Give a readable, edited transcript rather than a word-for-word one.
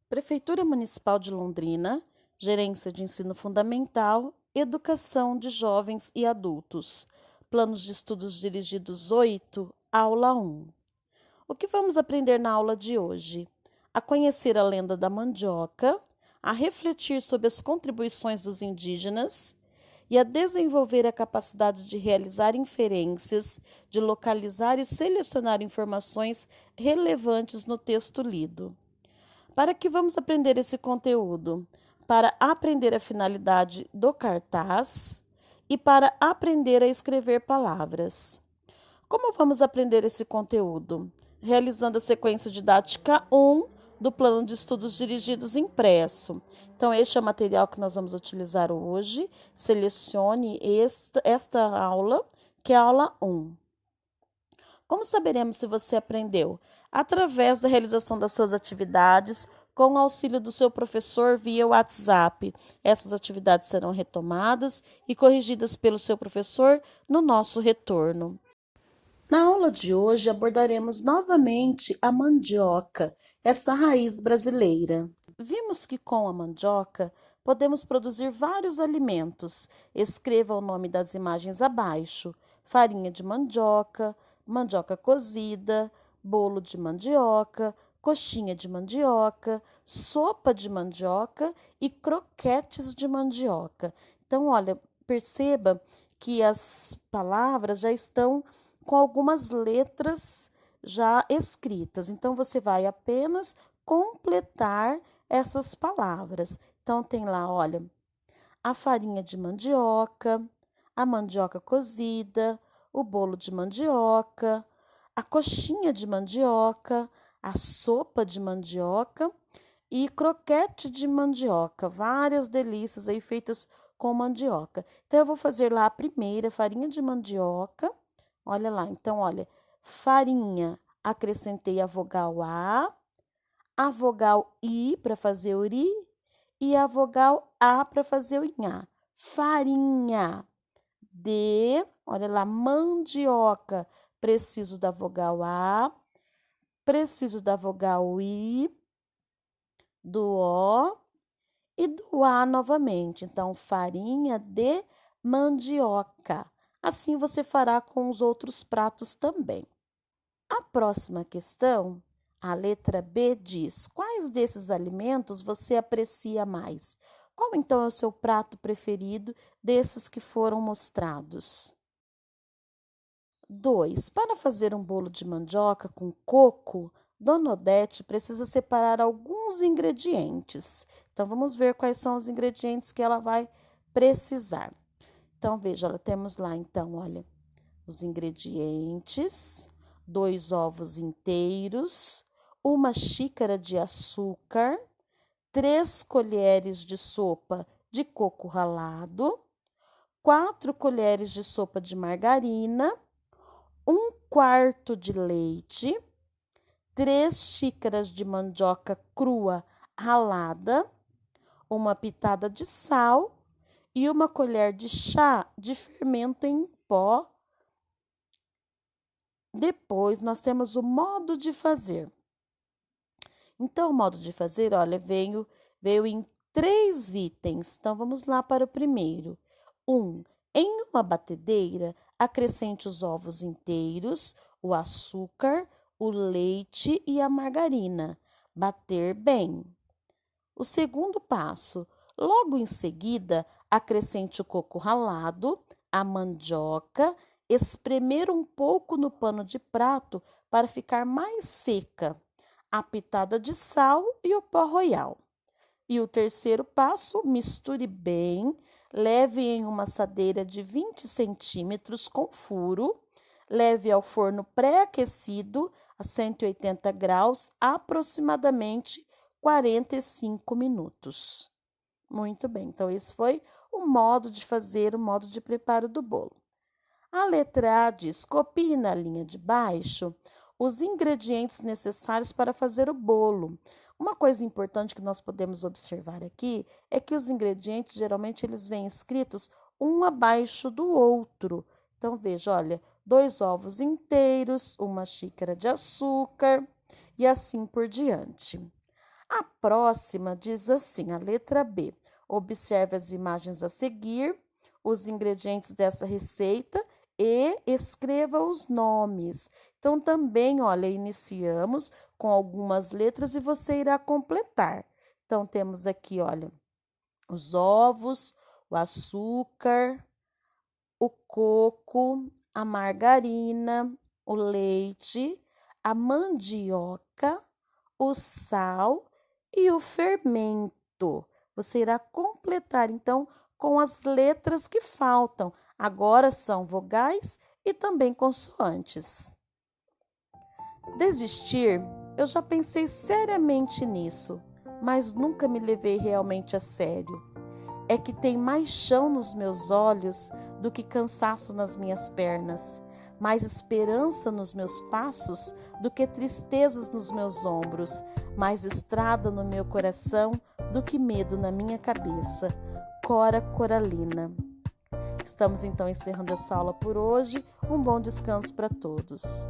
Prefeitura Municipal de Londrina, Gerência de Ensino Fundamental, Educação de Jovens e Adultos. Planos de Estudos Dirigidos 8, Aula 1. O que vamos aprender na aula de hoje? A conhecer a lenda da mandioca, a refletir sobre as contribuições dos indígenas e a desenvolver a capacidade de realizar inferências, de localizar e selecionar informações relevantes no texto lido. Para que vamos aprender esse conteúdo? Para aprender a finalidade do cartaz e para aprender a escrever palavras. Como vamos aprender esse conteúdo? Realizando a sequência didática 1 do plano de estudos dirigidos impresso. Então, este é o material que nós vamos utilizar hoje. Selecione esta aula, que é a aula 1. Como saberemos se você aprendeu? Através da realização das suas atividades, com o auxílio do seu professor via WhatsApp. Essas atividades serão retomadas e corrigidas pelo seu professor no nosso retorno. Na aula de hoje abordaremos novamente a mandioca, essa raiz brasileira. Vimos que com a mandioca podemos produzir vários alimentos. Escreva o nome das imagens abaixo: farinha de mandioca, mandioca cozida, bolo de mandioca, coxinha de mandioca, sopa de mandioca e croquetes de mandioca. Então, olha, perceba que as palavras já estão com algumas letras já escritas. Então, você vai apenas completar essas palavras. Então, tem lá, olha, a farinha de mandioca, a mandioca cozida, o bolo de mandioca, a coxinha de mandioca, a sopa de mandioca e croquete de mandioca. Várias delícias aí feitas com mandioca. Então, eu vou fazer lá a primeira, farinha de mandioca. Olha lá, então, olha, farinha, acrescentei a vogal vogal I para fazer o ri e a vogal A para fazer o inhá. Farinha. D, olha lá, mandioca, preciso da vogal A, preciso da vogal I, do O e do A novamente. Então, farinha de mandioca. Assim você fará com os outros pratos também. A próxima questão, a letra B, diz: quais desses alimentos você aprecia mais? Qual então é o seu prato preferido desses que foram mostrados? 2. Para fazer um bolo de mandioca com coco, Dona Odete precisa separar alguns ingredientes. Então, vamos ver quais são os ingredientes que ela vai precisar. Então, veja, temos lá, então, olha, os ingredientes: 2 ovos inteiros, 1 xícara de açúcar, 3 colheres de sopa de coco ralado, 4 colheres de sopa de margarina, 1/4 de leite, 3 xícaras de mandioca crua ralada, 1 pitada de sal e 1 colher de chá de fermento em pó. Depois, nós temos o modo de fazer. Então, o modo de fazer, olha, veio em 3 itens. Então, vamos lá para o primeiro. 1. Em uma batedeira, acrescente os ovos inteiros, o açúcar, o leite e a margarina. Bater bem. O segundo passo, logo em seguida, acrescente o coco ralado, a mandioca, espremer um pouco no pano de prato para ficar mais seca, a pitada de sal e o pó royal. E o terceiro passo, misture bem, leve em uma assadeira de 20 centímetros com furo, leve ao forno pré-aquecido a 180 graus, aproximadamente 45 minutos. Muito bem, então esse foi o modo de fazer, o modo de preparo do bolo. A letra A diz: copie na linha de baixo os ingredientes necessários para fazer o bolo. Uma coisa importante que nós podemos observar aqui é que os ingredientes, geralmente, eles vêm escritos um abaixo do outro. Então, veja, olha, 2 ovos inteiros, 1 xícara de açúcar e assim por diante. A próxima diz assim, a letra B. Observe as imagens a seguir, os ingredientes dessa receita e escreva os nomes. Então, também, olha, iniciamos com algumas letras e você irá completar. Então, temos aqui, olha, os ovos, o açúcar, o coco, a margarina, o leite, a mandioca, o sal e o fermento. Você irá completar, então, com as letras que faltam. Agora são vogais e também consoantes. Desistir, eu já pensei seriamente nisso, mas nunca me levei realmente a sério. É que tem mais chão nos meus olhos do que cansaço nas minhas pernas, mais esperança nos meus passos do que tristezas nos meus ombros, mais estrada no meu coração do que medo na minha cabeça. Cora Coralina. Estamos então encerrando essa aula por hoje. Um bom descanso para todos.